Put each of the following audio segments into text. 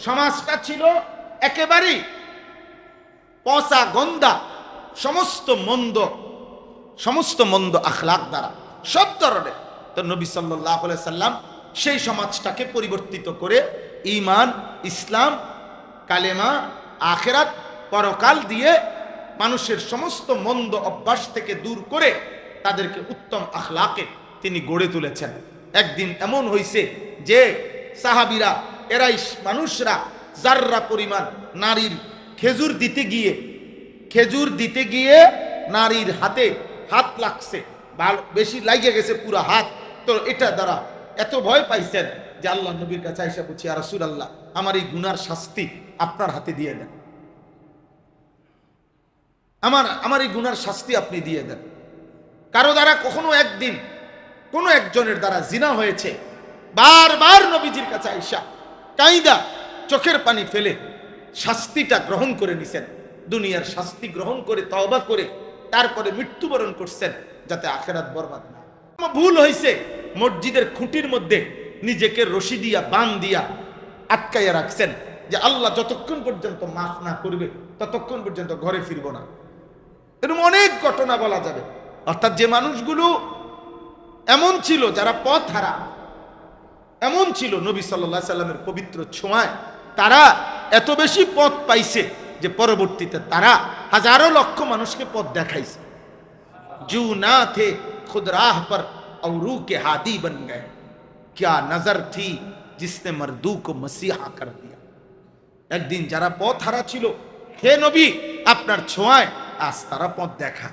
সমাজটা ছিল একেবারেই পচা গন্ধা, সমস্ত মন্দ আখলাক দ্বারা, সব ধরনের। তো নবী সাল্লাল্লাহু আলাইহি সাল্লাম সেই সমাজটাকে পরিবর্তিত করে ঈমান, ইসলাম, কালেমা, আখিরাত, পরকাল দিয়ে মানুষের সমস্ত মন্দ অভ্যাস থেকে দূর করে তাদেরকে উত্তম আখলাকে তিনি গড়ে তুলেছেন। একদিন এমন হয়েছে যে সাহাবীরা, এরাই মানুষরা যাররা পরিমাণ নারীর খেজুর দিতে গিয়ে নারীর হাতে হাত লাগছে, বেশি লাগিয়ে গেছে পুরো হাত। তো এটা দ্বারা এত ভয় পাইছেন যে আল্লাহ নবীর কাছে আইসা বলছি, ইয়া রাসূলুল্লাহ, আমার এই গুনার শাস্তি আপনার হাতে দিয়ে দেন, আমার এই গুনার শাস্তি আপনি দিয়ে দেন। কারো দ্বারা কখনো একদিন কোনো একজনের দ্বারা জিনা হয়েছে, বারবার নবীজির কাছে আইসা কাইদা চোখের পানি ফেলে শাস্তিটা গ্রহণ করে নিছেন। দুনিয়ার শাস্তি গ্রহণ করে তওবা করে তারপরে মৃত্যুবরণ করছেন, যাতে আখিরাত বরবাদ না। ভুল হয়েছে মসজিদের খুঁটির মধ্যে নিজেকে রশি দিয়া, বান দিয়া আটকাইয়া রাখছেন যে আল্লাহ যতক্ষণ পর্যন্ত মাফ না করবে ততক্ষণ পর্যন্ত ঘরে ফিরবো না। এরকম অনেক ঘটনা বলা যাবে। অর্থাৎ যে মানুষগুলো এমন ছিল যারা পথ হারা, এমন ছিল নবী সাল্লাল্লাহু আলাইহি সাল্লামের পবিত্র ছোঁয়ায় তারা এত বেশি পথ পাইছে যে পরবর্তীতে তারা হাজারো লক্ষ মানুষকে পথ দেখাইছে। জু না থে খুদ রাহ পর और रूह के हादी बन गए, क्या नजर थी जिसने मर्दू को मसीहा कर दिया। একদিন যারা পথ হারা ছিল, হে নবী আপনার ছোঁয়ায় আজ তারা পথ দেখা,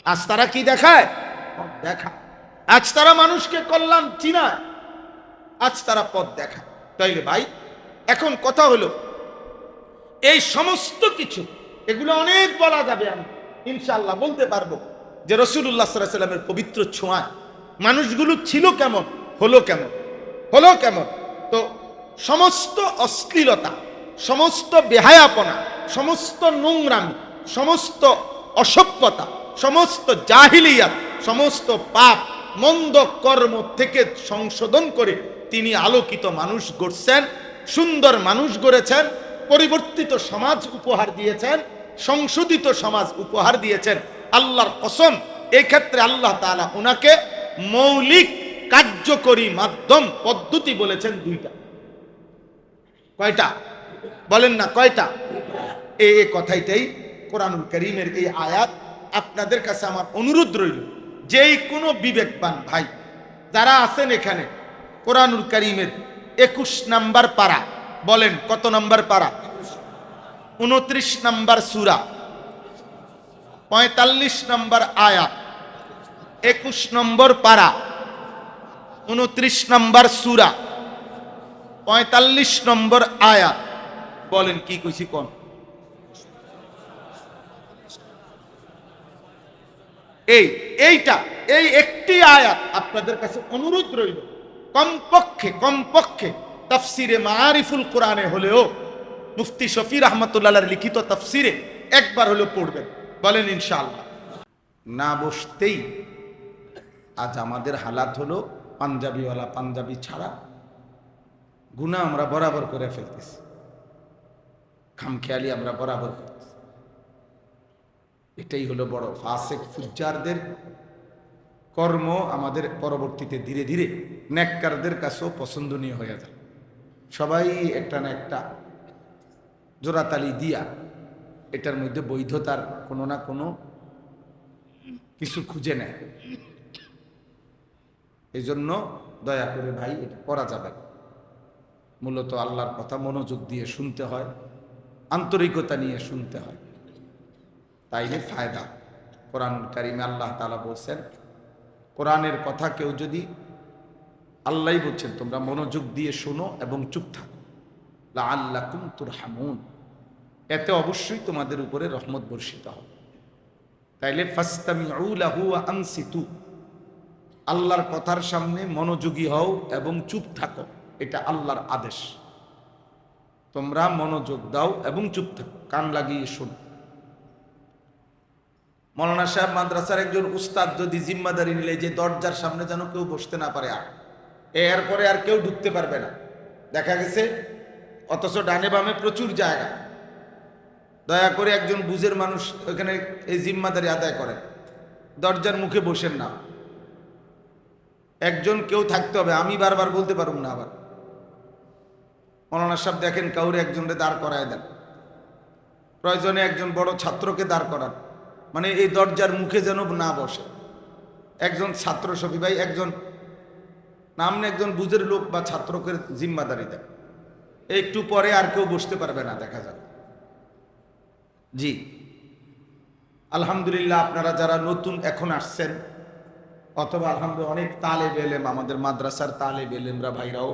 আজ তারা কি দেখায়? পথ দেখা। আজ তারা মানুষকে কল্যাণ চিনায়, আজ তারা পথ দেখা। তাইলে ভাই, এখন কথা হলো এই সমস্ত কিছু, এগুলো অনেক বলা যাবে, আমি ইনশাআল্লাহ বলতে পারবো যে রাসূলুল্লাহ সাল্লাল্লাহু আলাইহি সাল্লামের পবিত্র ছোঁয়ায় মানুষগুলো ছিল কেমন, হলো কেমন। তো সমস্ত অশ্লীলতা, সমস্ত বেহায়াপনা, সমস্ত নোংরামি, সমস্ত অসভ্যতা, সমস্ত জাহিলিয়াত, সমস্ত পাপ মন্দ কর্ম থেকে সংশোধন করে তিনি আলোকিত মানুষ গড়ছেন, সুন্দর মানুষ গড়েছেন, পরিবর্তিত সমাজ উপহার দিয়েছেন, সংশোধিত সমাজ উপহার দিয়েছেন। আল্লাহর কসম, এই ক্ষেত্রে আল্লাহ তাআলা ওনাকে মৌলিক কার্যকরী মাধ্যম পদ্ধতি বলেছেন দুইটা। কয়টা বলেন না, কয়টা? এই কথাইটাই কোরআনুল কারীমের এই আয়াত। আপনাদের কাছে আমার অনুরোধ রইল, যেই কোনো বিবেকবান ভাই যারা আছেন এখানে, কোরআনুল কারীমের 21 নাম্বার পারা, বলেন কত নাম্বার পারা? 29 নাম্বার সূরা, 45 নম্বর আয়াত, 21 নম্বর পারা, 29 নম্বর সূরা, 45 নম্বর আয়াত। বলেন কি কইছি কোন? এই একটি আয়াত আপনাদের কাছে অনুরোধ রইল, কমপক্ষে তাফসিরে মাআরিফুল কোরআনে হলেও মুফতি শফি রাহমাতুল্লাহর লিখিত তাফসিরে একবার হলেও পড়বেন। বলেন ইনশাআল্লাহ। না বসতেই আজ আমাদের হালাত হলো পাঞ্জাবিওয়ালা পাঞ্জাবি ছাড়া গুনাহ আমরা বরাবর করে ফেলতেছি, খামখেয়ালি আমরা বরাবর করতেছি। এটাই হলো বড় ফাসিক ফুজ্জারদের কর্ম। আমাদের পরবর্তীতে ধীরে ধীরে নেককারদের কাছেও পছন্দনীয় হয়ে যায়। সবাই একটা না একটা জোড়াতালি দিয়া এটার মধ্যে বৈধতার কোনো না কোনো কিছু খুঁজে নেয়। এই জন্য দয়া করে ভাই, এটা করা যাবে। মূলত আল্লাহর কথা মনোযোগ দিয়ে শুনতে হয়, আন্তরিকতা নিয়ে শুনতে হয়, তাইলে ফায়দা। কোরআনুল কারীমে আল্লাহ তাআলা বলছেন, কোরআনের কথা কেউ যদি, আল্লাহই বলছেন তোমরা মনোযোগ দিয়ে শোনো এবং চুপ থাকো, লাআল্লাকুম তুরহামুন, এতে অবশ্যই তোমাদের উপরে রহমত বর্ষিত হবে। তাইলে ফাসতামিউ লাহু ওয়া আনসিতু, আল্লাহর কথার সামনে মনোযোগী হও এবং চুপ থাকো, এটা আল্লাহর আদেশ। তোমরা মনোযোগ দাও এবং চুপ থাকো, কান লাগিয়ে শোনো। মৌলানা সাহেব মাদ্রাসার একজন উস্তাদ যদি জিম্মাদারি নিলে যে দরজার সামনে যেন কেউ বসতে না পারে, এরপরে আর কেউ ঢুকতে পারবে না। দেখা গেছে অথচ ডানে বামে প্রচুর জায়গা। দয়া করে একজন বুঝের মানুষ ওখানে এই জিম্মাদারি আদায় করেন, দরজার মুখে বসেন না। একজন কেউ থাকতে হবে, আমি বারবার বলতে পারব না। আবার মৌলানা সাহেব দেখেন কাউরে একজনকে দাঁড় করায় দেন, প্রয়োজনে একজন বড় ছাত্রকে দাঁড় করান, মানে এই দরজার মুখে যেন না বসে। একজন ছাত্র, শফি ভাই একজন নামনে একজন বুঝের লোক বা ছাত্রকে জিম্মাদারি দেন, একটু পরে আর কেউ বসতে পারবে না, দেখা যাবে। জি আলহামদুলিল্লাহ, আপনারা যারা নতুন এখন আসছেন অথবা আলহামদুলিল্লাহ অনেক তালেব এলেম, আমাদের মাদ্রাসার তালেব এলেমরা ভাইরাও,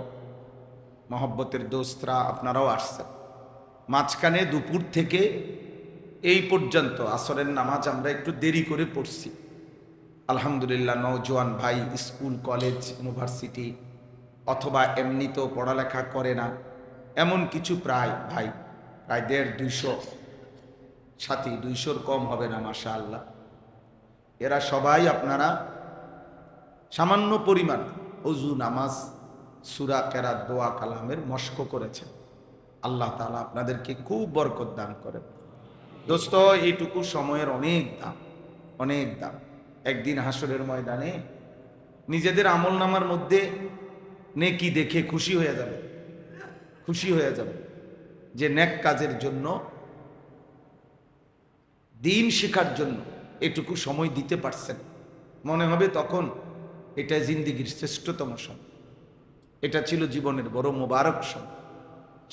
মহব্বতের দোস্তরা, আপনারাও আসছেন। মাঝখানে দুপুর থেকে এই পর্যন্ত আসরের নামাজ আমরা একটু দেরি করে পড়ছি। আলহামদুলিল্লাহ নওজোয়ান ভাই স্কুল কলেজ ইউনিভার্সিটি অথবা এমনিতেও পড়ালেখা করে না এমন কিছু প্রায় 150-200 সাথী, 200-র কম হবে না মাশাআল্লাহ। এরা সবাই আপনারা সামান্য পরিমাণ ওযু, নামাজ, সূরা, কেরাত, দোয়া, কালামের মশক করেছেন। আল্লাহ তাআলা আপনাদেরকে খুব বরকত দান করেন। দোস্ত, এইটুকু সময়ের অনেক দাম, অনেক দাম। একদিন হাসরের ময়দানে নিজেদের আমলনামার মধ্যে নেকি দেখে খুশি হয়ে যাবে, খুশি হয়ে যাবে যে নেক কাজের জন্য, দিন শেখার জন্য এটুকু সময় দিতে পারছেন। মনে হবে তখন এটা জিন্দেগির শ্রেষ্ঠতম সময়, এটা ছিল জীবনের বড় মোবারক সময়।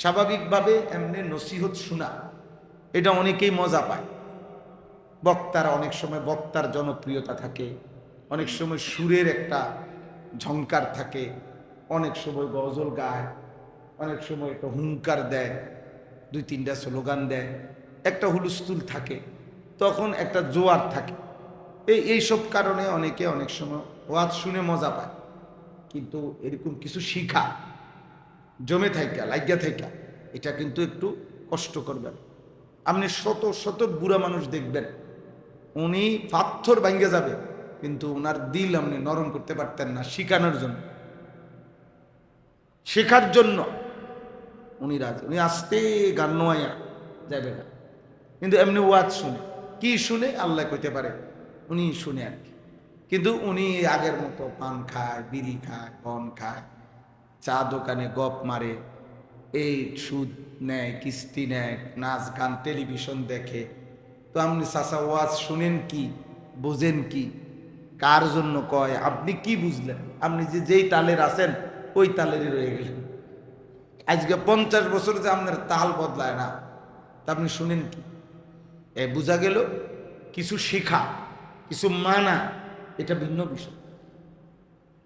স্বাভাবিকভাবে এমনি নসিহত শোনা এটা অনেকেই মজা পায়। বক্তারা অনেক সময় বক্তার জনপ্রিয়তা থাকে, অনেক সময় সুরের একটা ঝংকার থাকে, অনেক সময় গজল গায়, অনেক সময় একটা হুঙ্কার দেয়, 2-3টা স্লোগান দেয়, একটা হুলস্থুল থাকে, তখন একটা জোয়ার থাকে। এইসব কারণে অনেকে অনেক সময় ওয়াজ শুনে মজা পায়। কিন্তু এরকম কিছু শিখা জমে থাইকা লাগিয়া থাইকা এটা কিন্তু একটু কষ্ট করবেন। আপনি শত শত বুড়া মানুষ দেখবেন, উনি পাথর ভাঙ্গে যাবে কিন্তু ওনার দিল আপনি নরম করতে পারতেন না। শিখানোর জন্য, শেখার জন্য উনি রাজি, উনি আস্তে গান নোয়া যাবে না, কিন্তু এমনি ওয়াজ শুনে, কি শুনে আল্লাহ কইতে পারে, উনি শুনে আর কি। কিন্তু উনি আগের মতো পান খায়, বিড়ি খায়, পান খায়, চা দোকানে গপ মারে, এই সুদ নেয়, কিস্তি নেয়, নাচ গান, টেলিভিশন দেখে। তো আপনি চাচা ওয়াজ শুনেন কি, বোঝেন কি, কার জন্য কয়, আপনি কি বুঝলেন? আপনি যেই তালের আছেন ওই তালেরই রয়ে গেলেন। আজকে 50 বছর যে আপনার তাল বদলায় না, তা আপনি শুনেন কি? বোঝা গেল কিছু শেখা, কিছু মানা, এটা ভিন্ন বিষয়।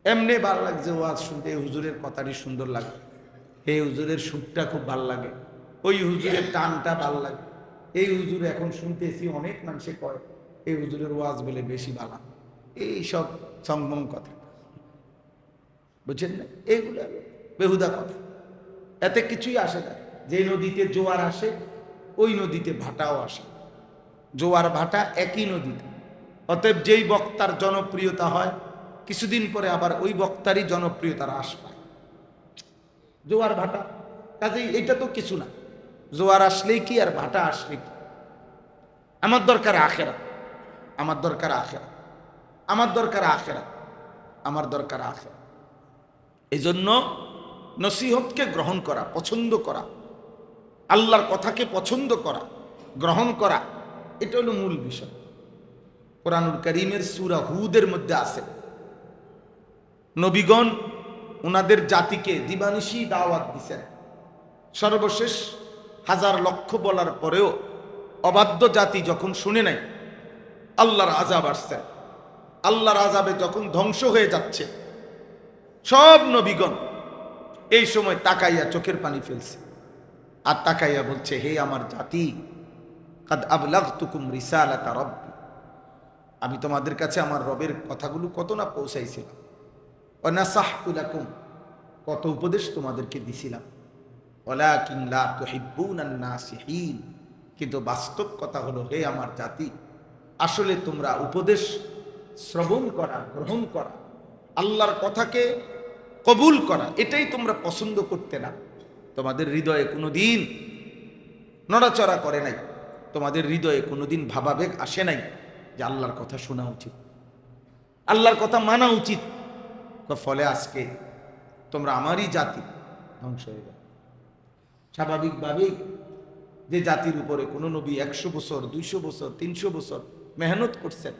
এমনি ভালো লাগছে ওয়াজ শুনতে, এই হুজুরের কথাটি সুন্দর লাগে, এই হুজুরের সুরটা খুব ভাল লাগে, ওই হুজুরের টানটা ভাল লাগে, এই হুজুর এখন শুনতেছি অনেক মানুষে কয় এই হুজুরের ওয়াজ বলে বেশি ভালো, এই সব সংগম কথা, বুঝছেন না? এইগুলো বেহুদা কথা, এতে কিছুই আসে না। যে নদীতে জোয়ার আসে ওই নদীতে ভাটাও আসে, জোয়ার ভাটা একই নদীতে। অতএব যেই বক্তার জনপ্রিয়তা হয় কিছুদিন পরে আবার ওই বক্তারই জনপ্রিয়তার হ্রাস পায়। জোয়ার ভাটা, কাজেই এটা তো কিছু না। জোয়ার আসলেই কি আর ভাটা আসলে কি? আমার দরকার আখেরাত, আমার দরকার আখেরাত, আমার দরকার আখেরাত, আমার দরকার আখেরাত। এই জন্য নসিহতকে গ্রহণ করা, পছন্দ করা, আল্লাহর কথাকে পছন্দ করা, গ্রহণ করা, এটা হলো মূল বিষয়। কোরআনুল কারীমের সূরা হুদের মধ্যে আছে, নবীগণ ওনাদের জাতিকে দিবানিশি দাওয়াত দিছেন। সর্বশেষ 1000 লক্ষ বলার পরেও অবাধ্য জাতি যখন শুনে নাই, আল্লাহর আযাব আসছে। আল্লাহর আযাবে যখন ধ্বংস হয়ে যাচ্ছে, সব নবীগণ এই সময় তাকাইয়া চোখের পানি ফেলছে, আর তাকাইয়া বলছে, হে আমার জাতি, কাদ আবলাগতুকুম রিসালাতা রাব্বি, আমি তোমাদের কাছে আমার রবের কথাগুলো কত না পৌঁছাইছিলাম, ওয়া নাসাহতু লাকুম, কত উপদেশ তোমাদেরকে দিছিলাম, ওয়ালাকিন লা তুহিব্বুনান নাসিহিন, কিন্তু বাস্তব কথা হলো, হে আমার জাতি, আসলে তোমরা উপদেশ শ্রবণ করা, গ্রহণ করা, আল্লাহর কথাকে কবুল করা, এটাই তোমরা পছন্দ করতে না। তোমাদের হৃদয়ে কোনোদিন নড়াচড়া করে নাই, তোমাদের হৃদয়ে কোনোদিন ভাবাবেগ আসে নাই যে আল্লাহর কথা শোনা উচিত, আল্লাহর কথা মানা উচিত। ফলে আজকে তোমরা আমারই জাতি ধ্বংস হয়ে গেল। স্বাভাবিকভাবেই যে জাতির উপরে কোনো নবী 100 বছর 200 বছর 300 বছর মেহনত করছেন,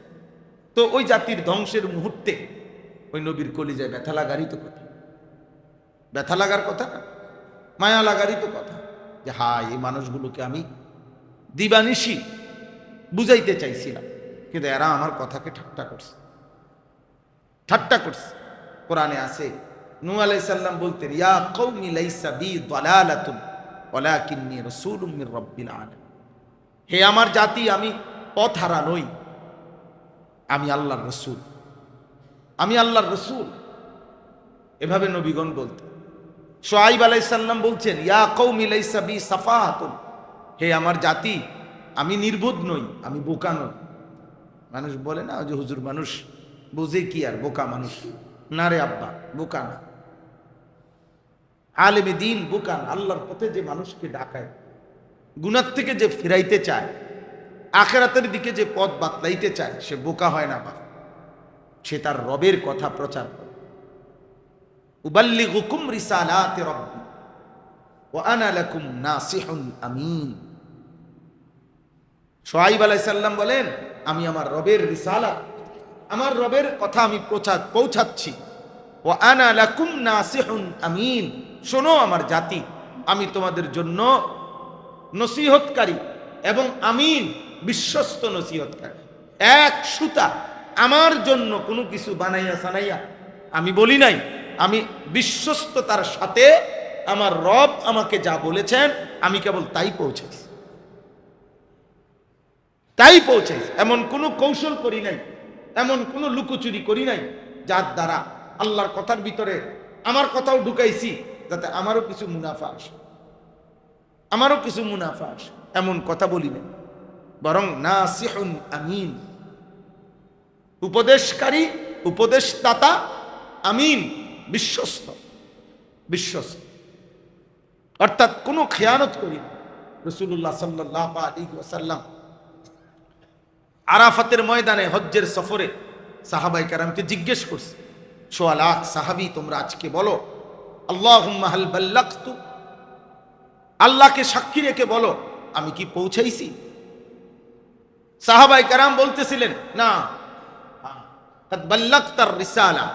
তো ওই জাতির ধ্বংসের মুহূর্তে ওই নবীর কলিজায় ব্যথা লাগারই তো কথা, ব্যথা লাগার কথা না, মায়া লাগারই তো কথা যে হায় এই মানুষগুলোকে আমি দিবানিশি বুঝাইতে চাইছিলাম, কিন্তু এরা আমার কথাকে ঠাট্টা করছে, ঠাট্টা করছে। কোরআনে আছে নূহ আলাইহিস সালাম বলতেন, ইয়া কওমি লাইসা বি দালালাতুন ওয়ালাকিন্নী রাসূলুম মির রাব্বিল আলামিন। হে আমার জাতি, আমি পথহারা নই, আমি আল্লাহর রাসূল, আমি আল্লাহর রাসূল। এভাবে নবীগণ বলতেন। শুআইব আলাইহিস সালাম বলছেন, ইয়া কওমি লাইসা বি সাফাহাতুন। হে আমার জাতি, আমি নির্বোধ নই, আমি বোকা নই। মানুষ বলে না যে হুজুর মানুষ বুঝে কি আর, বোকা মানুষ না রে আব্বা, বোকা না। আলেমে দ্বীন বোকা না। আল্লাহর পথে যে মানুষকে ডাকায়, গুনাহ থেকে যে ফিরাইতে চায়, আখিরাতের দিকে যে পথ বাতলাইতে চায়, সে বোকা হয় না বাপ, সে তার রবের কথা প্রচার করে। উবাল্লিগুকুম রিসালাতি রাব্বি ওয়া আনা লাকুম নাসিহুন আমিন। শুআইব আলাইহিস সালাম বলেন, আমি আমার রবের রিসালাত, আমার রবের কথা আমি পৌঁছাচ্ছি। ওয়া আনা লাকুম নাসিহুন আমিন। শোনো আমার জাতি, আমি তোমাদের জন্য নসিহতকারী এবং আমিন, বিশ্বস্ত নসিহতকারী। এক সুতা আমার জন্য কোনো কিছু বানাইয়া সানাইয়া আমি বলি নাই, আমি বিশ্বস্ততার সাথে আমার রব আমাকে যা বলেছেন আমি কেবল তাই পৌঁছেছি, তাই পৌঁছেছি। এমন কোনো কৌশল করি নাই, এমন কোনো লুকোচুরি করি নাই যার দ্বারা আল্লাহর কথার ভিতরে আমার কথাও ঢুকাইছি যাতে আমারও কিছু মুনাফা আসে, আমারও কিছু মুনাফা আসে, এমন কথা বলি না। বরং নাসিহুন আমিন, উপদেশকারী, উপদেশদাতা, আমিন, বিশ্বস্ত, বিশ্বস্ত। অর্থাৎ কোনো খেয়ানত করি না। রাসূলুল্লাহ সাল্লাল্লাহু আলাইহি ওয়াসাল্লাম আরাফাতের ময়দানে হজ্জের সফরে সাহাবায়ে কেরামকে জিজ্ঞেস করছে, সোয়া লাখ সাহাবী, তোমরা আজকে বলো আল্লাহুম্মা হাল বাল্লাগতু, আল্লাহকে সাক্ষী রেখে বলো আমি কি পৌঁছাইছি? সাহাবায়ে কেরাম বলতেছিলেন, না, কাদ বাল্লাগতার রিসালা,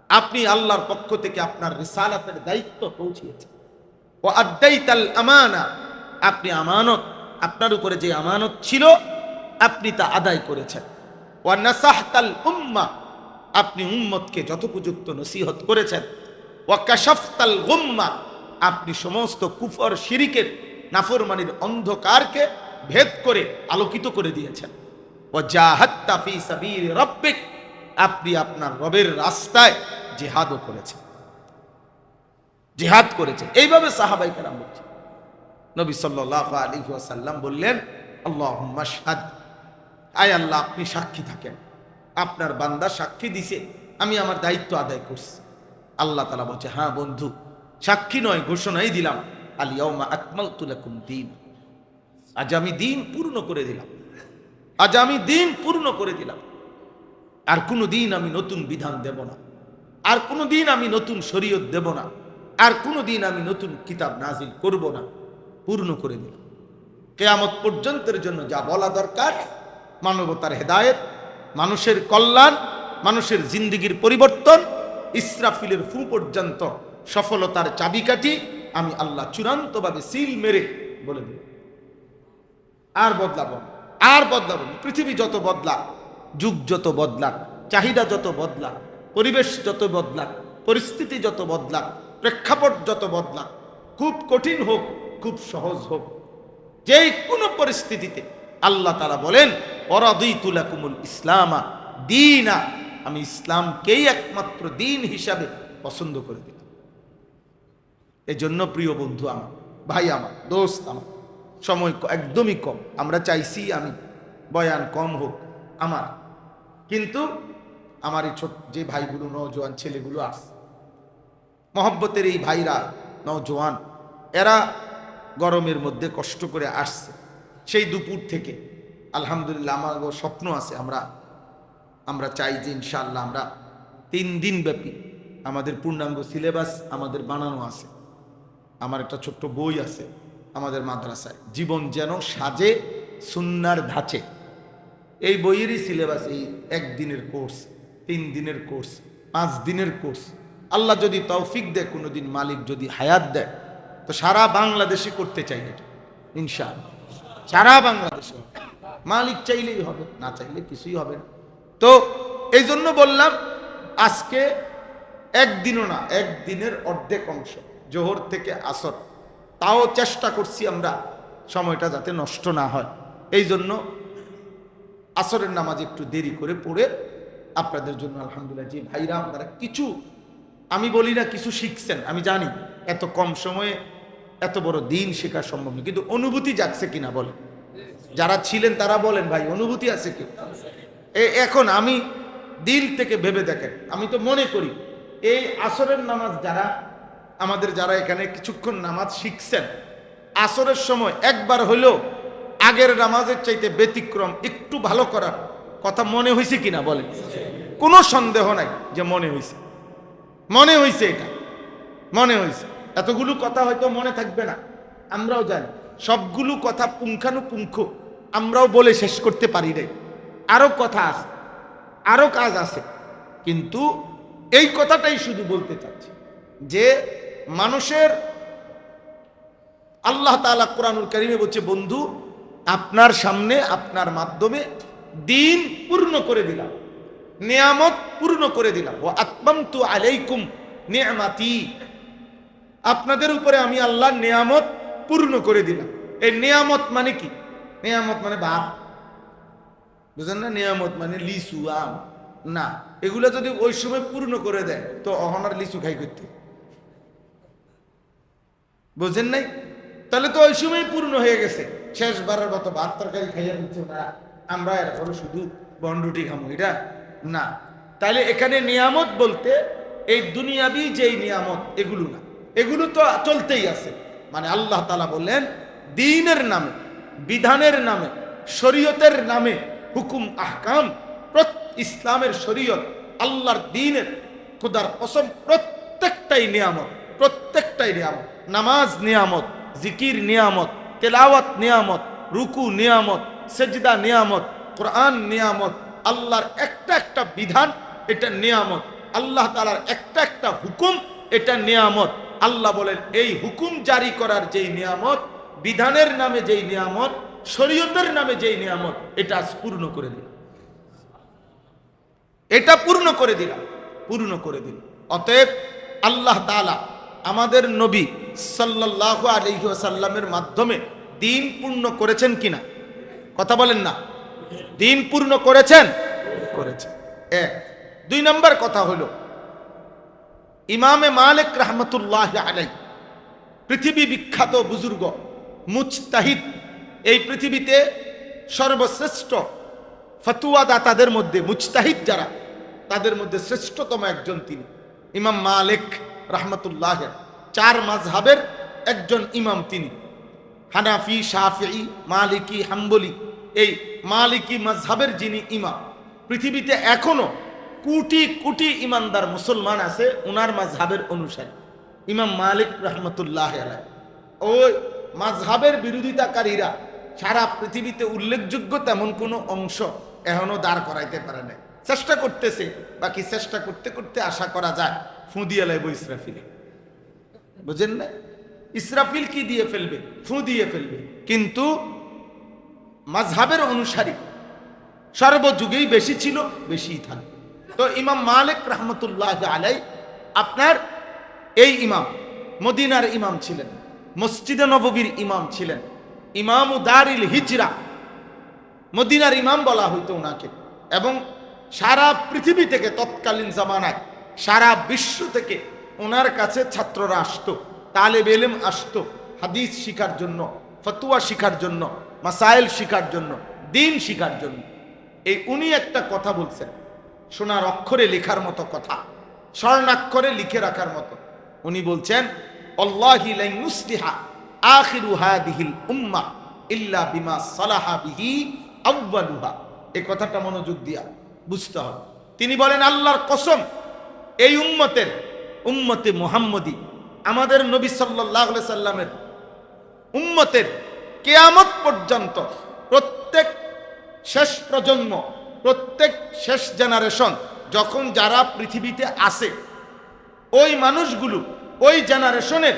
আপনি আল্লাহর পক্ষ থেকে আপনার রিসালাতের দায়িত্ব পৌঁছিয়েছেন। ওয়া আদ্দাইতাল আমানা, আপনি আমানত, আপনার উপরে যে আমানত ছিল আপনি তা আদায় করেছেন। ওয়া নাসাহতাল উম্মাহ, আপনি উম্মতকে যথোপযুক্ত নসিহত করেছেন। ওয়া কাশাফতাল গুম্মা, আপনি সমস্ত কুফর শিরিকের নাফরমানির অন্ধকারকে ভেদ করে আলোকিত করে দিয়েছেন। ওয়া জাহাদতা ফি সাবিল রাব্বিক, আপনি আপনার রবের রাস্তায় জিহাদও করেছেন, জিহাদ করেছেন। এইভাবে সাহাবায়ে কেরাম বলছেন। নবী সাল্লাল্লাহু আলাইহি ওয়াসাল্লাম বললেন, আল্লাহুম্মা শাহাদ, আয় আল্লাহ আপনি সাক্ষী থাকেন, আপনার বান্দা সাক্ষী দিছে, আমি আমার দায়িত্ব আদায় করছি। আল্লাহ তাআলা বলছে, হ্যাঁ বন্ধু, সাক্ষী নয়, ঘোষণাই দিলাম, আল ইয়াউমা আকমালতু লাকুম দীন, আজ আমি দিন পূর্ণ করে দিলাম, আজ আমি দিন পূর্ণ করে দিলাম। আর কোনো দিন আমি নতুন বিধান দেব না, আর কোনো দিন আমি নতুন শরীয়ত দেব না, আর কোনো দিন আমি নতুন কিতাব নাজিল করব না, পূর্ণ করে দিলাম। কিয়ামত পর্যন্তের জন্য যা বলা দরকার, মানবতার হেদায়েত, মানুষের কল্যাণ, মানুষের জিন্দেগির পরিবর্তন, ইসরাফিলের ফু পর্যন্ত সফলতার চাবিকাঠি আমি আল্লাহ চূড়ান্তভাবে সিল মেরে বলে দিই। আর বদলাবো, আর বদলাবো। পৃথিবী যত বদলাক, যুগ যত বদলাক, চাহিদা যত বদলাক, পরিবেশ যত বদলাক, পরিস্থিতি যত বদলাক, প্রেক্ষাপট যত বদলাক, খুব কঠিন হোক, খুব সহজ হোক, যেই কোনো পরিস্থিতিতে আল্লাহ তাআলা বলেন, ওয়ারাদিতু লাকুমুল ইসলামা দীনা, আমি ইসলামকেই একমাত্র দিন হিসাবে পছন্দ করে দিলাম। এজন্য প্রিয় বন্ধু আমার, ভাই আমার, দোস্ত আমার, সময় একদমই কম। আমরা চাইছি আমি বয়ান কম হোক আমার, কিন্তু আমার এই ছোট যে ভাইগুলো, নওজোয়ান ছেলেগুলো আছে, মহব্বতের এই ভাইরা নওজোয়ান, এরা গরমের মধ্যে কষ্ট করে আসছে সেই দুপুর থেকে। আলহামদুলিল্লাহ আমার স্বপ্ন আছে, আমরা চাই যে ইনশাআল্লাহ আমরা 3 দিন ব্যাপী আমাদের পূর্ণাঙ্গ সিলেবাস আমাদের বানানো আছে। আমার একটা ছোট্ট বই আছে আমাদের মাদ্রাসায়, জীবন যেন সাজে সুন্নার ধাঁচে। এই বইয়েরই সিলেবাস, এই 1 দিনের কোর্স, 3 দিনের কোর্স, 5 দিনের কোর্স। আল্লাহ যদি তৌফিক দেয়, কোনোদিন মালিক যদি হায়াত দেয়, তো সারা বাংলাদেশে করতে চাই এটা ইনশাআল্লাহ। সারা বাংলাদেশে মালিক চাইলেই হবে, না চাইলে কিছুই হবে না। তো এই জন্য বললাম আজকে 1 দিনও না, 1 দিনের অর্ধেক অংশ, জোহর থেকে আসর। তাও চেষ্টা করছি আমরা সময়টা যাতে নষ্ট না হয়। এই জন্য আসরের নামাজ একটু দেরি করে পড়ে আপনাদের জন্য আলহামদুলিল্লাহ যে ভাইরা আপনারা কিছু, আমি বলি না কিছু শিখছেন, আমি জানি এত কম সময়ে এত বড় দিন শেখা সম্ভব নয়, কিন্তু অনুভূতি জাগছে কিনা বলেন? যারা ছিলেন তারা বলেন ভাই অনুভূতি আছে কি? এখন আমি দিল থেকে ভেবে দেখেন, আমি তো মনে করি এই আসরের নামাজ যারা এখানে কিছুক্ষণ নামাজ শিখছেন, আসরের সময় একবার হলেও আগের নামাজের চাইতে ব্যতিক্রম একটু ভালো করার কথা মনে হয়েছে কিনা বলেন? কোনো সন্দেহ নাই যে মনে হয়েছে, এটা মনে হয়েছে। এতগুলো কথা হয়তো মনে থাকবে না, আমরাও জানি সবগুলো কথা পুঙ্খানুপুঙ্খ আমরাও বলে শেষ করতে পারি নাই, আরো কথা আছে, আরো কাজ আছে, কিন্তু এই কথাটাই শুধু বলতে চাচ্ছি যে মানুষের আল্লাহ তাআলা কোরআনুল কারীমে বলছে, বন্ধু আপনার সামনে আপনার মাধ্যমে দিন পূর্ণ করে দিলাম, নিয়ামত পূর্ণ করে দিলাম। ওয়া আতমামতু আলাইকুম নি'মাতি, আপনাদের উপরে আমি আল্লাহ নিয়ামত পূর্ণ করে দিলাম। এই নিয়ামত মানে কি? নিয়ামত মানে ভাত, বুঝেন না? নিয়ামত মানে লিচু, আম না। এগুলো যদি ওই সময় পূর্ণ করে দেয় তো অহনার লিচু খাই করতে, বুঝেন নাই? তাহলে তো ওই সময় পূর্ণ হয়ে গেছে, শেষবারের মতো ভাত তরকারি খাইয়া দিচ্ছে না, আমরা এরপরে শুধু বনরুটি খামো, এটা না। তাহলে এখানে নিয়ামত বলতে এই দুনিয়াবি যেই নিয়ামত এগুলো না, এগুলো তো চলতেই আছে। মানে আল্লাহ তাআলা বললেন দ্বীনের নামে, বিধানের নামে, শরীয়তের নামে, হুকুম আহকাম, ইসলামের শরীয়ত, আল্লাহর দ্বীনের, খোদার কসম প্রত্যেকটাই নিয়ামত, প্রত্যেকটাই নিয়ামত। নামাজ নিয়ামত, জিকির নিয়ামত, তেলাওয়াত নিয়ামত, রুকু নিয়ামত, সেজদা নিয়ামত, কোরআন নিয়ামত, আল্লাহর একটা একটা বিধান এটা নিয়ামত, আল্লাহ তাআলার একটা একটা হুকুম এটা নিয়ামত। আল্লাহ বলেন এই হুকুম জারি করার যেই নিয়ামত, বিধানের নামে যেই নিয়ামত, শরীয়তের নামে যেই নিয়ামত, এটা পূর্ণ করে দিলাম, এটা পূর্ণ করে দিলাম, পূর্ণ করে দিল। অতএব আল্লাহ তাআলা আমাদের নবী সাল্লাল্লাহু আলাইহি ওয়াসাল্লামের মাধ্যমে দিন পূর্ণ করেছেন কিনা? কথা বলেন না, দিন পূর্ণ করেছেন? করেছেন। 1 2 নম্বর কথা হলো ইমামে মালিক রাহমাতুল্লাহি আলাইহি, পৃথিবী বিখ্যাত বুজুর্গ, মুজতাহিদ, এই পৃথিবীতে সর্বশ্রেষ্ঠ ফতোয়া দাতাদের মধ্যে, মুজতাহিদ যারা তাদের মধ্যে শ্রেষ্ঠতম একজন তিনি ইমাম মালিক রাহমাতুল্লাহ। 4 মাযহাবের একজন ইমাম তিনি, হানাফি, শাফিঈ, মালিকি, হাম্বলি। এই মালিকি মাযহাবের যিনি ইমাম, পৃথিবীতে এখনো কোটি কোটি ইমানদার মুসলমান আছে ওনার মাযহাবের অনুসারী, ইমাম মালিক রাহমাতুল্লাহ আলাইহি। ওই মাযহাবের বিরোধিতাকারীরা সারা পৃথিবীতে উল্লেখযোগ্য তেমন কোনো অংশ এখনো দাঁড় করাইতে পারে না, চেষ্টা করতেছে। বাকি চেষ্টা করতে করতে আশা করা যায় ফু দিয়ে লাইব ইসরাফিলে, বুঝেন না? ইসরাফিল কি দিয়ে ফেলবে? ফু দিয়ে ফেলবে। কিন্তু মাযহাবের অনুসারী সর্বযুগেই বেশি ছিল, বেশিই থাকবে। তো ইমাম মালিক রাহমাতুল্লাহ আলাইহি আপনার এই ইমাম মদিনার ইমাম ছিলেন, মসজিদে নববীর ইমাম ছিলেন, ইমামু দারিল হিজরা, মদিনার ইমাম বলা হইতো ওনাকে। এবং সারা পৃথিবী থেকে তৎকালীন জামানায় সারা বিশ্ব থেকে ওনার কাছে ছাত্ররা আসতো, তালেব ইলম আসতো হাদিস শিখার জন্য, ফতোয়া শিখার জন্য, মাসাইল শিখার জন্য, দিন শিখার জন্য। এই উনি একটা কথা বলছেন, সোনার অক্ষরে লেখার মতো কথা, স্বর্ণাক্ষরে লিখে রাখার মতো। উনি বলছেন, ও আল্লাহি লান ইউসলিহা আখিরু হাদিহিল উম্মাহ ইল্লা বিমা সালাহা বিহি আউয়ালুহা। এই কথাটা মনোযোগ দিয়া বুঝতে হবে। তিনি বলেন আল্লাহর কসম, এই উম্মতে মুহাম্মদী, আমাদের নবী সাল্লাল্লাহু আলাইহি সাল্লামের উম্মতের কিয়ামত পর্যন্ত প্রত্যেক শেষ প্রজন্ম, প্রত্যেক শেষ জেনারেশন যখন যারা পৃথিবীতে আসে, ওই মানুষগুলো ওই জেনারেশনের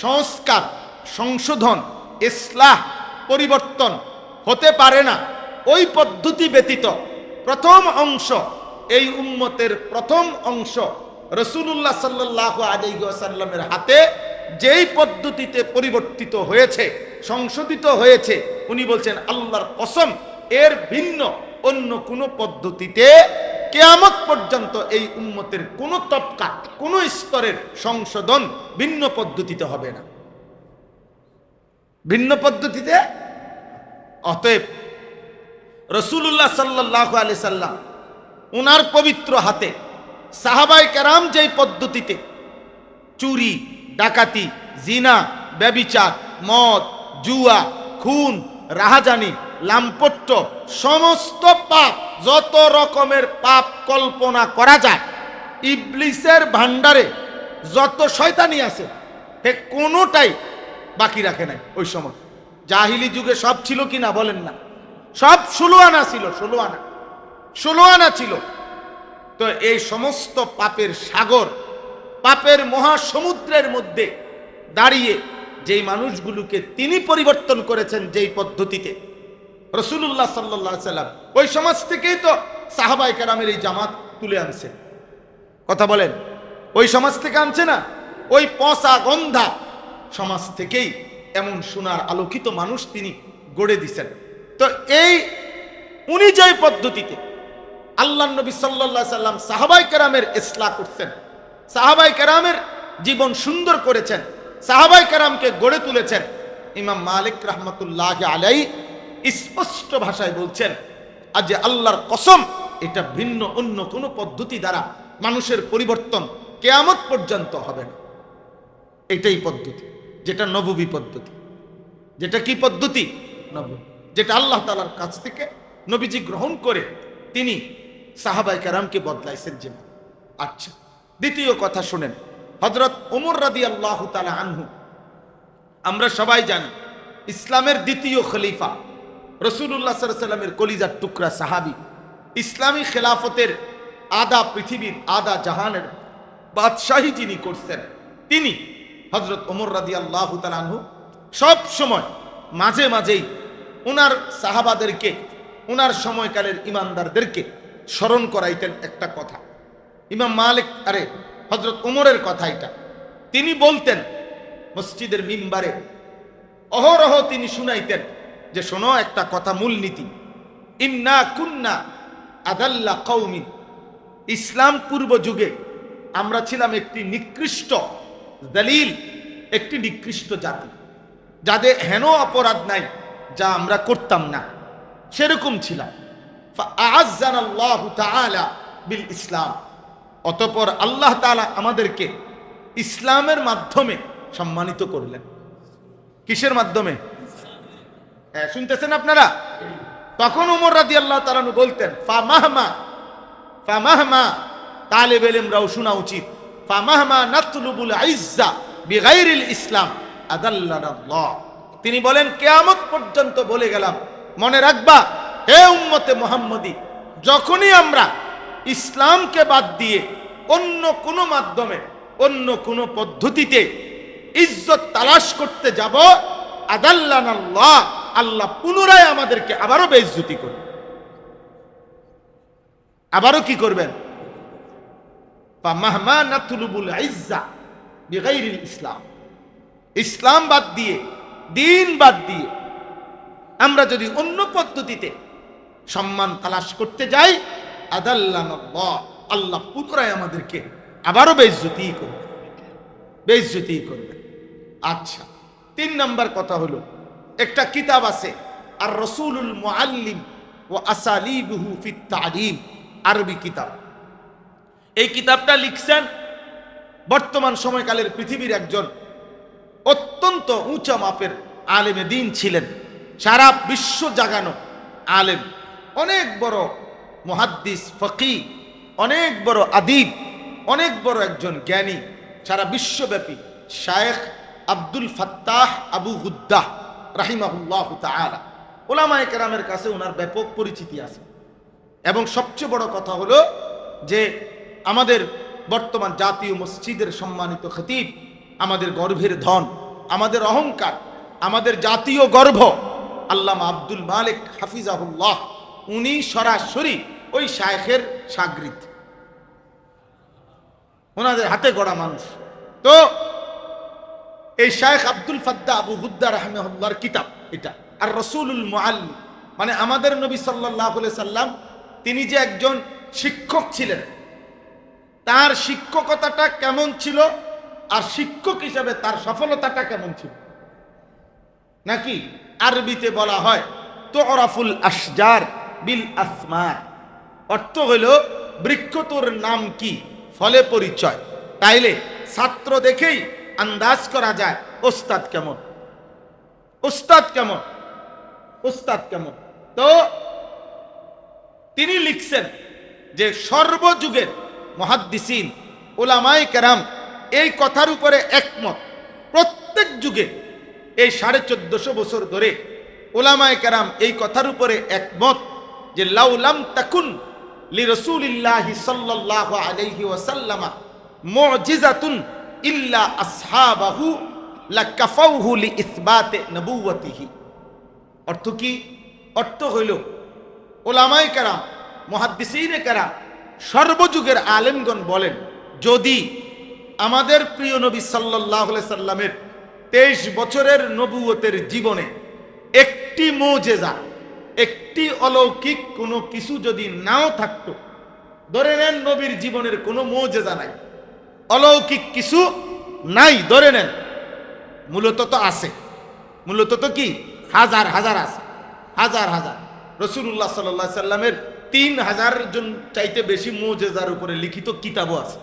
সংস্কার, সংশোধন, ইসলাহ, পরিবর্তন হতে পারে না। ওই পদ্ধতি ব্যতীত প্রথম অংশ, এই উম্মতের প্রথম অংশ রাসূলুল্লাহ সাল্লাল্লাহু আলাইহি ওয়াসাল্লামের হাতে যেই পদ্ধতিতে পরিবর্তিত হয়েছে, সংশোধিত হয়েছে, উনি বলছেন আল্লাহর কসম, এর ভিন্ন অন্য কোন পদ্ধতিতে কিয়ামত পর্যন্ত এই উম্মতের কোন তবকা, কোন স্তরের সংশোধন ভিন্ন পদ্ধতিতে হবে না, ভিন্ন পদ্ধতিতে। অতএব রাসূলুল্লাহ সাল্লাল্লাহু আলাইহি সাল্লাম ওনার পবিত্র হাতে সাহাবায়ে কেরাম যেই পদ্ধতিতে চুরি, ডাকাতি, জিনা, ব্যভিচার, মদ, জুয়া, খুন, রাহাজানি, লাম্পট্য, সমস্ত পাপ, যত রকমের পাপ কল্পনা করা যায়, ইবলিসের ভান্ডারে যত শয়তানি আছে, হে কোনোটাই বাকি রাখে নাই। ওই সময় জাহিলি যুগে সব ছিল কি না বলেন না? সব 16 আনা ছিল, 16 আনা ছিল। তো এই সমস্ত পাপের সাগর, পাপের মহাসমুদ্রের মধ্যে দাঁড়িয়ে যেই মানুষগুলোকে তিনি পরিবর্তন করেছেন যেই পদ্ধতিতে, রাসূলুল্লাহ সাল্লাল্লাহু আলাইহি সাল্লাম ওই সমাজ থেকেই তো সাহাবায়ে কেরামের এই জামাত তুলে আনছে। কথা বলেন, ওই সমাজ থেকে আনছে না? ওই পচা গন্ধা সমাজ থেকেই এমন সোনার আলোকিত মানুষ তিনি গড়ে দিছেন। তো এই উনি যেই পদ্ধতিতে আল্লাহর নবী সাল্লাল্লাহু আলাইহি সাল্লাম সাহাবায়ে কেরামের ইসলাহ করছেন, সাহাবায়ে কেরামের জীবন সুন্দর করেছেন, সাহাবায়ে কেরামকে গড়ে তুলেছেন, ইমাম মালিক রাহমাতুল্লাহি আলাইহি স্পষ্ট ভাষায় বলছেন, আজ আল্লাহর কসম, এটা ভিন্ন অন্য কোন পদ্ধতি দ্বারা মানুষের পরিবর্তন কিয়ামত পর্যন্ত হবে না। এটাই পদ্ধতি, যেটা নববী পদ্ধতি। যেটা কি পদ্ধতি? নববী, যেটা আল্লাহ তাআলার কাছ থেকে নবীজি গ্রহণ করে তিনি সাহাবায়ে কেরামকে বদলাইছেন। যে আচ্ছা, দ্বিতীয় কথা শুনেন, হযরত ওমর রাদিয়াল্লাহু তাআলা আনহু, আমরা সবাই জানি ইসলামের দ্বিতীয় খলিফা, রাসূলুল্লাহ সাল্লাল্লাহু আলাইহি সাল্লামের কলিজার টুকরা সাহাবী, ইসলামী খেলাফতের আধা পৃথিবীর আধা জাহানের বাদশাহী যিনি করছেন, তিনি হযরত ওমর রাদিয়াল্লাহু তাআলা আনহু সব সময় মাঝে মাঝেই ওনার সাহাবাদেরকে, ওনার সময়কালের ইমানদারদেরকে স্মরণ করাইতেন একটা কথা। ইমাম মালিক, হযরত ওমরের কথা এটা, তিনি বলতেন মসজিদের মিম্বারে, অহরহ তিনি শুনাইতেন যে শোনো একটা কথা, মূলনীতি, ইন্না কুন্না আদাল্লা কওমিন, ইসলাম পূর্ব যুগে আমরা ছিলাম একটি নিকৃষ্ট দলিল, একটি নিকৃষ্ট জাতি, যাদের হেন অপরাধ নাই যা আমরা করতাম না, সেরকম ছিলাম। ফাআযানাল্লাহু তাআলা বিল ইসলাম, অতঃপর আল্লাহ তাআলা আমাদেরকে ইসলামের মাধ্যমে সম্মানিত করলেন। কিসের মাধ্যমে? শুনতেছেন আপনারা? তখন ওমর রাদিয়াল্লাহু তাআলা বলতেন, ফামাহমা তালেবে ইলমরাও শোনা উচিত, ফামাহমা নাতলুবুল ইজ্জা বিগাইরিল ইসলাম আদাল্লানাল্লাহ। তিনি বলেন, কিয়ামত পর্যন্ত বলে গেলাম, মনে রাখবা হে উম্মতে মুহাম্মদী, যখনই আমরা ইসলামকে বাদ দিয়ে অন্য কোনো মাধ্যমে, অন্য কোনো পদ্ধতিতে ইজ্জত তালাশ করতে যাব, আদাল্লানাল্লাহ, আল্লাহ পুনরায় আমাদেরকে আবারও বেইজ্জতি করবে। আবারও কি করবেন? ফামাহমা নাতলুবুল ইজ্জা বিগাইরিল ইসলাম, ইসলাম বাদ দিয়ে, দিন বাদ দিয়ে আমরা যদি অন্য পদ্ধতিতে সম্মান তালাশ করতে যাই, আদাল্লানাল্লাহ, আল্লাহ পুনরায় আমাদেরকে আবারও বেইজ্জতি করবে। আচ্ছা, 3 নম্বর কথা হলো, একটা কিতাব আছে আর রাসূলুল মুআল্লিম ওয়া আসালিবুহু ফিত তা'লিম, আরবি কিতাব। এই কিতাবটা লিখছেন বর্তমান সময়কালের পৃথিবীর একজন অত্যন্ত উঁচা মাপের আলেমে দ্বীন ছিলেন, সারা বিশ্ব জাগানো আলেম, অনেক বড় মুহাদ্দিস ফকিহ, অনেক বড় আদিব, অনেক বড় একজন জ্ঞানী, সারা বিশ্বব্যাপী শায়েখ আব্দুল ফাত্তাহ আবু গুদ্দাহ রাহিমাহুল্লাহ তাআলা। উলামায়ে কেরামের কাছে ওনার ব্যাপক পরিচিতি আছে। এবং সবচেয়ে বড় কথা হলো যে আমাদের বর্তমান জাতীয় মসজিদের সম্মানিত খতিব, আমাদের গর্বের ধন, আমাদের অহংকার, আমাদের জাতীয় গর্ব আল্লামা আব্দুল মালিক হাফিজাহুল্লাহ, উনি সরাসরি ওই শায়েখের শাগরিদ, ওনাদের হাতে গড়া মানুষ। তো এই শায়েখ আব্দুল ফাত্তাহ আবু গুদ্দাহ রাহিমাহুল্লাহর কিতাব এটা, আর রাসূলুল মুআল্লিম, মানে আমাদের নবী সাল্লাল্লাহু আলাইহি সাল্লাম তিনি যে একজন শিক্ষক ছিলেন, তার শিক্ষকতাটা কেমন ছিল আর শিক্ষক হিসেবে তার সফলতাটা কেমন ছিল, নাকি আরবিতে বলা হয় তুরাফুল আশজার বিল আসমা, অর্থ হইল বৃক্ষ তোর নাম কি, ফলে পরিচয়। তাইলে ছাত্র দেখেই আন্দাজ করা যায় ওস্তাদ কেমন, ওস্তাদ কেমন, ওস্তাদ কেমন। তো তিনি লিখছেন যে সর্বযুগের মুহাদ্দিসিন উলামায়ে কেরাম এই কথার উপরে একমত, প্রত্যেক যুগে এই 1450 বছর ধরে উলামায়ে কেরাম এই কথার উপরে একমত যে লাউলাম তাকুন লিরাসূলিল্লাহি সাল্লাল্লাহু আলাইহি ওয়াসাল্লাম মুজিজাতুন ইল্লা আসহাবাহু লাকাফাউহু লিইসবাতি নবুওয়াতিহি। অর্থ কি? অর্থ হইল উলামায়ে কেরাম, মুহাদ্দিসিনে কেরাম, সর্বযুগের আলেমগণ বলেন, যদি আমাদের প্রিয় নবী সাল্লাল্লাহু আলাইহি সাল্লামের 23 বছরের নবুয়তের জীবনে একটি মুজিজা, একটি অলৌকিক কোনো কিছু যদি নাও থাকতো, ধরে নেন নবীর জীবনের কোনো মুজিজা নাই, অলৌকিক কিছু নাই, ধরে নেন, মূলত তো আছে, মূলত তো কি হাজার হাজার আছে, হাজার হাজার। রাসূলুল্লাহ সাল্লাল্লাহু আলাইহি সাল্লামের 3000 জন চাইতে বেশি মুজিজার উপরে লিখিত কিতাবও আছে,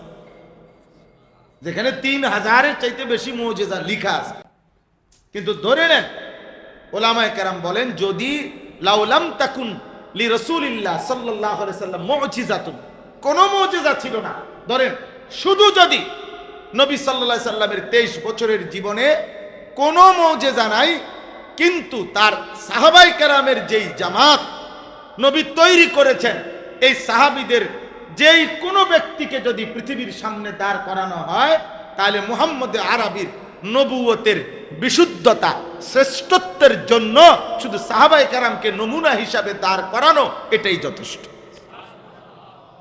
যেখানে 3000-এর চাইতে বেশি মুজিজা লিখা আছে। কিন্তু ধরে নেন উলামায়ে কেরাম বলেন, যদি লাউলাম তাকুন লিরাসূলিল্লাহ সাল্লাল্লাহু আলাইহি সাল্লাম মুজিজাতুন, কোন মুজিজা ছিল না, ধরেন শুধু যদি নবী সাল্লাল্লাহু আলাইহি সাল্লামের 23 বছরের জীবনে কোনো মুজিজা নাই, কিন্তু তার সাহাবায়ে কেরামের যেই জামাত নবী তৈরি করেছেন, এই সাহাবীদের যেই কোনো ব্যক্তিকে যদি পৃথিবীর সামনে দাঁড় করানো হয়, তাহলে মুহাম্মদ আরবির নবুয়তের বিশুদ্ধতা, শ্রেষ্ঠত্বের জন্য শুধু সাহাবায়ে কেরামকে নমুনা হিসাবে দাঁড় করানো এটাই যথেষ্ট।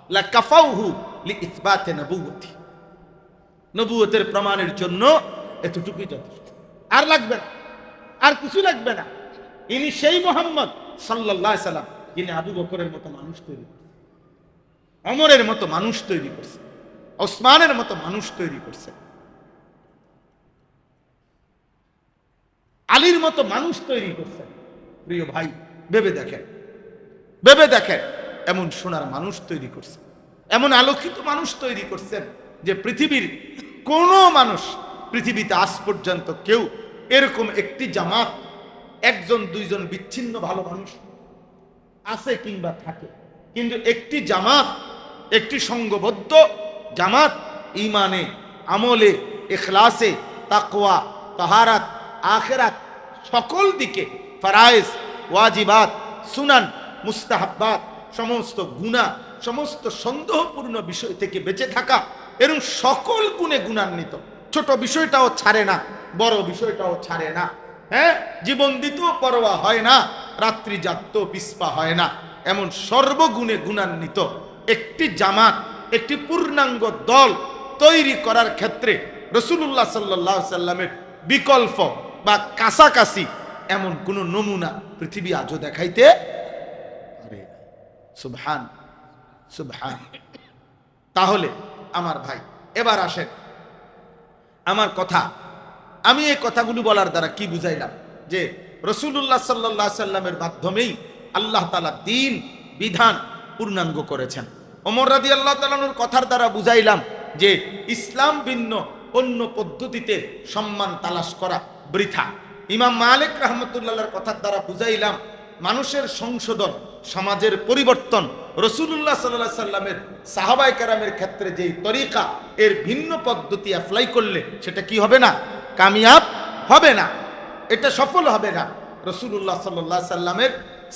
লাকাফাউহু লিইসবাতি নবুওয়াতি, নবুয়তের প্রমাণের জন্য এতটুকুই যথেষ্ট, আর লাগবে না, আর কিছু লাগবে না। ইনি সেই মুহাম্মদ সাল্লাল্লাহু আলাইহি সাল্লাম যিনি আবু বকরের মতো মানুষ তৈরি করছেন, ওমরের মতো মানুষ তৈরি করছেন, ওসমানের মতো মানুষ তৈরি করছেন, আলীর মতো মানুষ তৈরি করছেন। প্রিয় ভাই, ভেবে দেখেন, ভেবে দেখেন, এমন সোনার মানুষ তৈরি করছেন, এমন আলোকিত মানুষ তৈরি করছেন যে পৃথিবীর কোনো মানুষ, পৃথিবীতে আজ পর্যন্ত কেউ এরকম একটি জামাত, একজন দুইজন বিচ্ছিন্ন ভালো মানুষ আছে কিংবা থাকে, কিন্তু একটি জামাত, একটি সংঘবদ্ধ জামাত ঈমানে, আমলে, ইখলাসে, তাকওয়া, তাহারাত, আখিরাত, সকল দিকে ফরায়েজ, ওয়াজিবাত, সুনান, মুস্তাহাব্বাত, সমস্ত গুনাহ, সমস্ত সন্দেহপূর্ণ বিষয় থেকে বেঁচে থাকা, এরকম সকল গুণে গুণান্বিত, ছোট বিষয়টাও ছাড়ে না, বড় বিষয়টাও ছাড়ে না, হ্যাঁ, জীবন দিতেও পরোয়া হয় না, রাত্রি জাগতেও পিছপা হয় না, এমন সর্বগুণে গুণান্বিত একটি জামাত, একটি পূর্ণাঙ্গ দল তৈরি করার ক্ষেত্রে রাসূলুল্লাহ সাল্লাল্লাহু আলাইহি সাল্লামের বিকল্প বা কাছাকাছি এমন কোন নমুনা পৃথিবী আজও দেখাইতে পারে। সুবহান, সুবহান। তাহলে আমার ভাই, এবার আসেন আমার কথা, আমি এই কথাগুলো বলার দ্বারা কি বুঝাইলাম? যে রাসূলুল্লাহ সাল্লাল্লাহু আলাইহি সাল্লামের মাধ্যমেই আল্লাহ তাআলা দ্বীন বিধান পূর্ণাঙ্গ করেছেন। ওমর রাদিয়াল্লাহু তাআলার কথার দ্বারা বুঝাইলাম যে ইসলাম ভিন্ন অন্য পদ্ধতিতে সম্মান তালাশ করা বৃথা। ইমাম মালিক রাহমাতুল্লাহর কথার দ্বারা বুঝাইলাম, মানুষের সংশোধন, সমাজের পরিবর্তন রাসূলুল্লাহ সাল্লাল্লাহু আলাইহি সাল্লামের সাহাবায়ে কেরামের ক্ষেত্রে যেই তরিকা, এর ভিন্ন পদ্ধতি অ্যাপ্লাই করলে সেটা কি হবে না? কামিয়াব হবে না, এটা সফল হবে না। রাসূলুল্লাহ সাল্লাল্লাহু আলাইহি সাল্লামের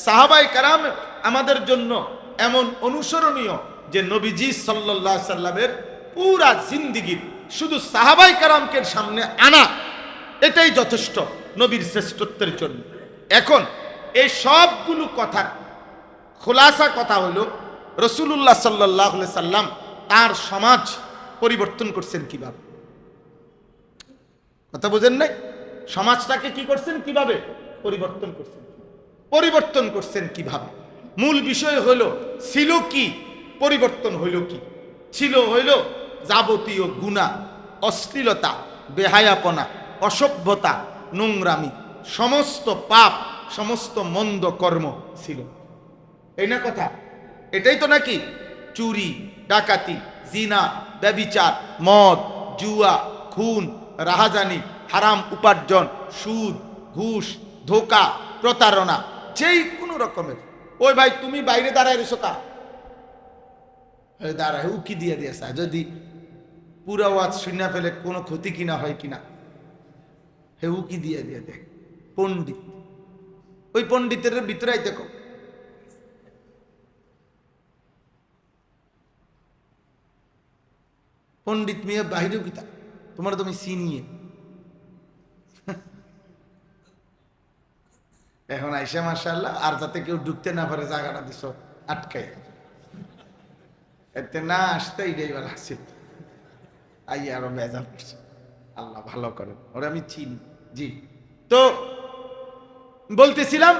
সাহাবায়ে কেরাম আমাদের জন্য এমন অনুসরণীয় যে নবীজি সাল্লাল্লাহু আলাইহি সাল্লামের পুরা জিন্দেগীর শুধু সাহাবায়ে কেরামকে সামনে আনা, এটাই যথেষ্ট নবীর শ্রেষ্ঠত্বের জন্য। এখন এই সবগুলো কথার খোলাসা কথা হলো, রাসূলুল্লাহ সাল্লাল্লাহু আলাইহি সাল্লাম তার সমাজ পরিবর্তন করছেন কিভাবে? কথা বুঝেন নাই? সমাজটাকে কি করছেন, কিভাবে পরিবর্তন করছেন? পরিবর্তন করছেন কিভাবে? মূল বিষয় হলো ছিল কি, পরিবর্তন হইল কি? ছিল হইল যাবতীয় গুনাহ, অশ্লীলতা, বেহায়াপনা, অসভ্যতা, নোংরামি, সমস্ত পাপ, সমস্ত মন্দ কর্ম ছিল। এই না কথা? এটাই তো নাকি? চুরি, ডাকাতি, জিনা, ব্যভিচার, মদ, জুয়া, খুন, রাহাজানি, হারাম উপার্জন, সুদ, ঘুষ, ধোঁকা, প্রতারণা, যেই কোনো রকমের। ওই ভাই তুমি বাইরে দাঁড়ায় রেছো কা? দাঁড়ায় উকি দিয়ে দিয়েছে, যদি পুরা ওয়াজ শুনে ফেলে কোনো ক্ষতি কিনা হয় কিনা, হে উকি দিয়ে দিয়ে দেখ। পণ্ডিত, ওই পণ্ডিতের ভিতরে দেখো, পণ্ডিত মেয়ে বাহিরেও কিতা, তোমার তুমি চিনিয়ে এখন আইসা মাশাআল্লাহ, আর যাতে কেউ ঢুকতে না পারে জায়গাটা দিছ আটকাই, এতে না আসতে এটাই বলা আছে। আই আরো বেজাল করছে, আল্লাহ ভালো করেন, ওরা আমি চিনি। জি, তো বলতেছিলাম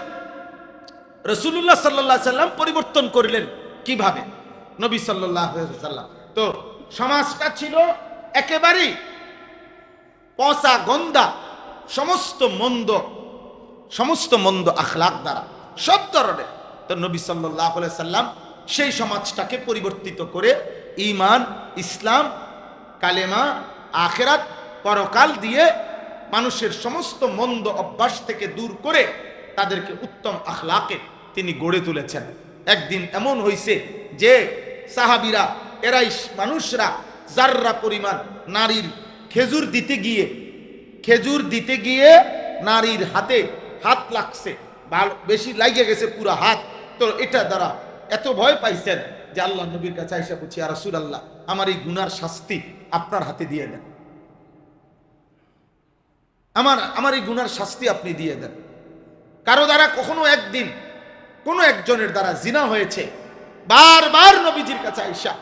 রাসূলুল্লাহ সাল্লাল্লাহু আলাইহি সাল্লাম পরিবর্তন করলেন কিভাবে? নবী সাল্লাল্লাহু আলাইহি সাল্লাম তো সমাজটা ছিল একেবারেই পচা গন্ধা, সমস্ত মন্দ আখলাক দ্বারা, সব ধরনের। তো নবী সাল্লাল্লাহু আলাইহি সাল্লাম সেই সমাজটাকে পরিবর্তিত করে ঈমান, ইসলাম, কালেমা, আখিরাত, পরকাল দিয়ে মানুষের সমস্ত মন্দ অভ্যাস থেকে দূর করে তাদেরকে উত্তম আখলাকে তিনি গড়ে তুলেছেন। একদিন এমন হয়েছে যে সাহাবীরা, এরাই মানুষরা যাররা পরিমাণ নারীর খেজুর দিতে গিয়ে নারীর হাতে হাত লাগছে, বেশি লাগিয়ে গেছে পুরো হাত। তো এটা দ্বারা এত ভয় পাইছেন যে আল্লাহ নবীর কাছে আইসা বলছি, ইয়া রাসূলুল্লাহ, আমার এই গুনার শাস্তি আপনার হাতে দিয়ে দেন, আমার এই গুনার শাস্তি আপনি দিয়ে দেন। কারো দ্বারা কখনো একদিন কোনো একজনের দ্বারা জিনা হয়েছে, বারবার নবীজির কাছে আইসা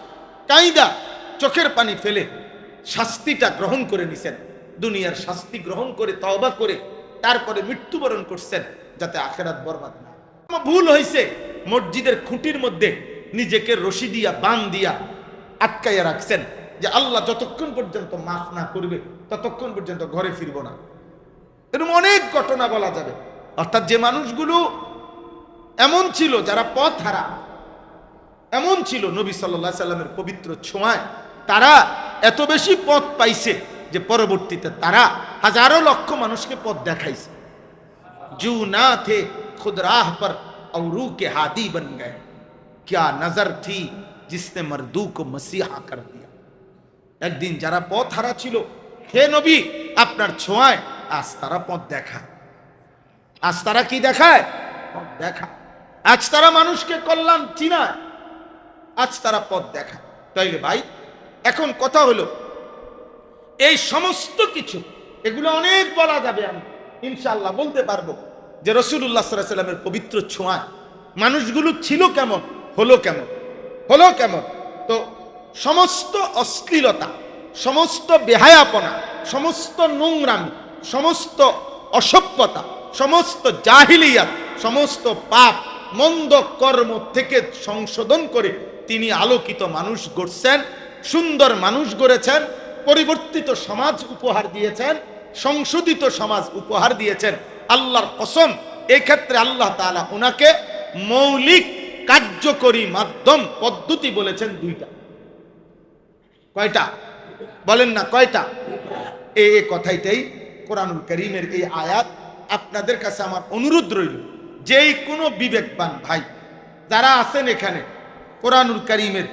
কাইদা চোখের পানি ফেলে শাস্তিটা গ্রহণ করে নিছেন, দুনিয়ার শাস্তি গ্রহণ করে তওবা করে তারপরে মৃত্যুবরণ করছেন, যাতে আখিরাত বরবাদ না। ভুল হয়েছে, মসজিদের খুঁটির মধ্যে নিজেকে রশি দিয়া, বান দিয়া আটকাইয়া রাখছেন যে আল্লাহ যতক্ষণ পর্যন্ত মাফ না করবে ততক্ষণ পর্যন্ত ঘরে ফিরবো না। এরকম অনেক ঘটনা বলা যাবে। অর্থাৎ যে মানুষগুলো এমন ছিল, যারা পথ হারা, এমন ছিল নবী সাল্লাল্লাহু আলাইহি সাল্লামের পবিত্র ছোঁয়ায় তারা এত বেশি পথ পাইছে যে পরবর্তীতে তারা হাজারো লক্ষ মানুষকে পথ দেখাইছে। জু না থে খুদ রাহ পর औरू के हादी बन गए, क्या नजर थी जिसने मर्दू को मसीहा कर दिया। একদিন যারা পথ হারা ছিল, হে নবী আপনার ছোঁয়ায় আজ তারা পথ দেখায়। আজ তারা কি দেখায়? পথ দেখা। আজ তারা মানুষকে কল্যাণ চিনায়, আজ তারা পথ দেখায়। তাইলে ভাই, এখন কথা হলো এই সমস্ত কিছু, এগুলো অনেক বলা যাবে, আমি ইনশাআল্লাহ বলতে পারবো যে রাসূলুল্লাহ সাল্লাল্লাহু আলাইহি সাল্লামের পবিত্র ছোঁয়ায় মানুষগুলো ছিল কেমন, হলো কেমন। তো সমস্ত অশ্লীলতা, সমস্ত বেহায়াপনা, সমস্ত নোংরামি, সমস্ত অসভ্যতা, সমস্ত জাহিলিয়াত, সমস্ত পাপ মন্দ কর্ম থেকে সংশোধন করে তিনি আলোকিত মানুষ গড়ছেন, সুন্দর মানুষ গড়েছেন, পরিবর্তিত সমাজ উপহার দিয়েছেন, সংশোধিত সমাজ উপহার দিয়েছেন। আল্লাহর কসম, এই ক্ষেত্রে আল্লাহ তাআলা ওনাকে মৌলিক কার্যকরী মাধ্যম পদ্ধতি বলেছেন দুইটা। কয়টা? বলেন না কয়টা? এই কথাইটাই কোরআনুল কারীমের এই আয়াত। আপনাদের কাছে আমার অনুরোধ রইল, যেই কোনো বিবেকবান ভাই যারা আছেন এখানে, কোরআনুল কারীমের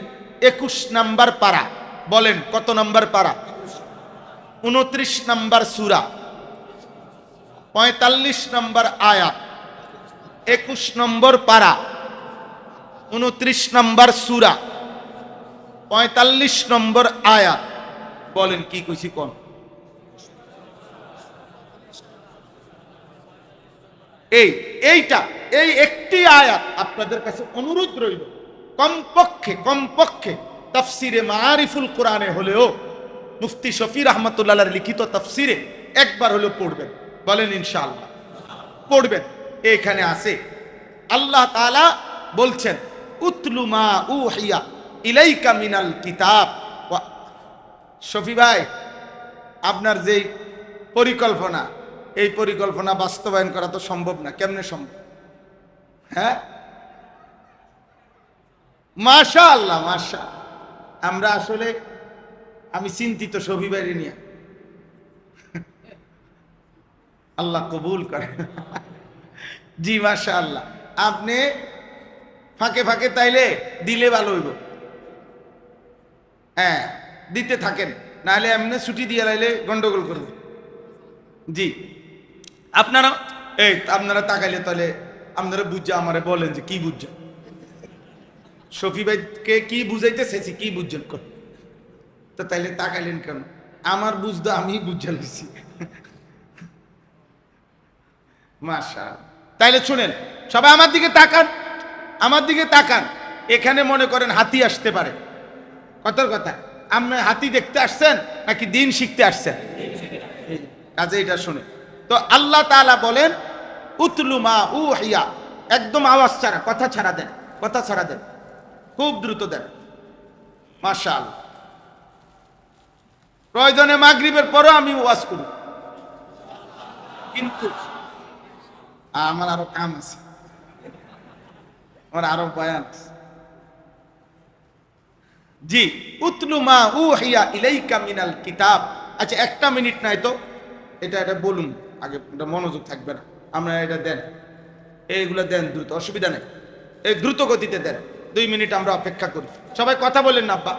21 নাম্বার পারা, বলেন কত নাম্বার পারা? 29 নাম্বার সূরা, 45 নাম্বার আয়াত, 21 নম্বর পারা, 29 নাম্বার সূরা, 45 নম্বর আয়াত। বলেন কি কইছি কোন? এই একটি আয়াত আপনাদের কাছে অনুরোধ রইল, কমপক্ষে তাফসিরে মাআরিফুল কোরআনে হলেও মুফতি শফি রহমাতুল্লাহর লিখিত তাফসিরে একবার হলেও পড়বেন। বলেন ইনশাআল্লাহ পড়বেন। এখানে আছে আল্লাহ তাআলা বলছেন, উতলু মা উহিয়া ইলাইকা মিনাল কিতাব। শফি ভাই, আপনার যেই পরিকল্পনা, এই পরিকল্পনা বাস্তবায়ন করা তো সম্ভব না। কেমনে সম্ভব? হ্যাঁ, মাশাআল্লাহ মাশাআল্লাহ। আমরা আসলে আমি চিন্তিত শফি ভাইরে নিয়ে। আল্লাহ কবুল করে। জি মাশাআল্লাহ। আপনি ফাঁকে ফাঁকে তাইলে দিলে ভালো হইব। হ্যাঁ, দিতে থাকেন, নাহলে এমনি ছুটি দিয়ে লাইলে গন্ডগোল করবে। জি, আপনারা তাকাইলে তাহলে আপনারা বুঝছে আমারে বলেন যে কি বুঝছেন, শফি ভাইকে কি বুঝাইতে চাইছি, কি বুঝছেন কোন? তো তাইলে তাকাইলেন কেন? আমার বুঝতে আমি বুঝে লিছি। মাশাআল্লাহ। তাইলে শুনেন, সবাই আমার দিকে তাকান, আমার দিকে তাকান। এখানে মনে করেন হাতি আসতে পারে, কথার কথা। আপনি হাতি দেখতে আসছেন নাকি দিন শিখতে আসছেন? কাজে এটা শুনে তো আল্লাহ তাআলা বলেন, উতলু মা উহিয়া, একদম আওয়াজ ছাড়া, কথা ছাড়া দেন, কথা ছাড়া দেন, খুব দ্রুত দেন। মাশাআল্লাহ। প্রয়োজনে মাগরিবের পরও আমি ওয়াজ করি, কিন্তু আমার আরো কাম আছে, আমার আরো বয়ান আছে। জি, উতলু মা উহিয়া ইলাইকা মিনাল কিতাব। আচ্ছা, 1 মিনিট নাই তো এটা বলুন আগে, মনোযোগ থাকবে না। আমরা এটা দেন, এইগুলো দেন দ্রুত, অসুবিধা নেই, এই দ্রুত গতিতে দেন। 2 মিনিট আমরা অপেক্ষা করি। সবাই কথা বলেন না আব্বা।